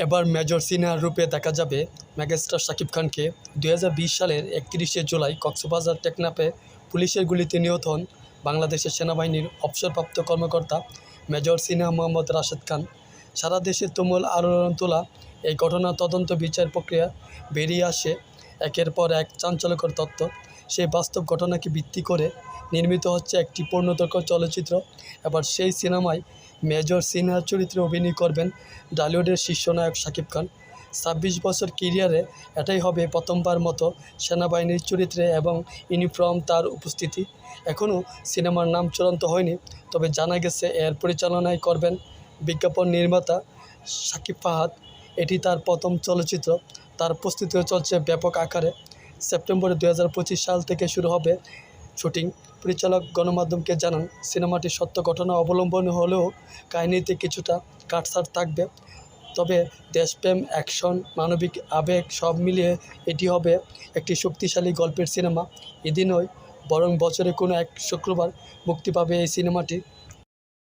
এবার মেজর সিনহার রূপে দেখা যাবে মেগাস্টার শাকিব খানকে। 2020 সালের 31শে জুলাই কক্সবাজার টেকনাফে পুলিশের গুলিতে নিহত হন বাংলাদেশের সেনাবাহিনীর অবসরপ্রাপ্ত কর্মকর্তা মেজর সিনহা মোহাম্মদ রাশেদ খান। সারা দেশে তুমুল আলোড়ন তোলা এই ঘটনার তদন্ত বিচার প্রক্রিয়া বেরিয়ে আসে একের পর এক চাঞ্চল্যকর তথ্য। সেই বাস্তব ঘটনাকে ভিত্তি করে নির্মিত হচ্ছে একটি পূর্ণদৈর্ঘ্য চলচ্চিত্র। এবার সেই সিনেমায় মেজর সিনহার চরিত্রে অভিনয় করবেন ঢালিউডের শীর্ষ নায়ক শাকিব খান। 26 বছর ক্যারিয়ারে এটাই হবে প্রথমবার মতো সেনাবাহিনীর চরিত্রে এবং ইউনিফর্ম তার উপস্থিতি। এখনও সিনেমার নাম চূড়ান্ত হয়নি, তবে জানা গেছে এর পরিচালনায় করবেন বিজ্ঞাপন নির্মাতা শাকিব ফাহাদ। এটি তার প্রথম চলচ্চিত্র, তার প্রস্তুতিও চলছে ব্যাপক আকারে। সেপ্টেম্বরে 2025 সাল থেকে শুরু হবে শুটিং। পরিচালক গণমাধ্যমকে জানান, সিনেমাটি সত্য ঘটনা অবলম্বনে হলেও কাহিনীতে কিছুটা কাটছাঁট থাকবে। তবে দেশপ্রেম, অ্যাকশন, মানবিক আবেগ সব মিলিয়ে এটি হবে একটি শক্তিশালী গল্পের সিনেমা। এদিন নয়, বরং বছরে কোনো এক শুক্রবার মুক্তি পাবে এই সিনেমাটি।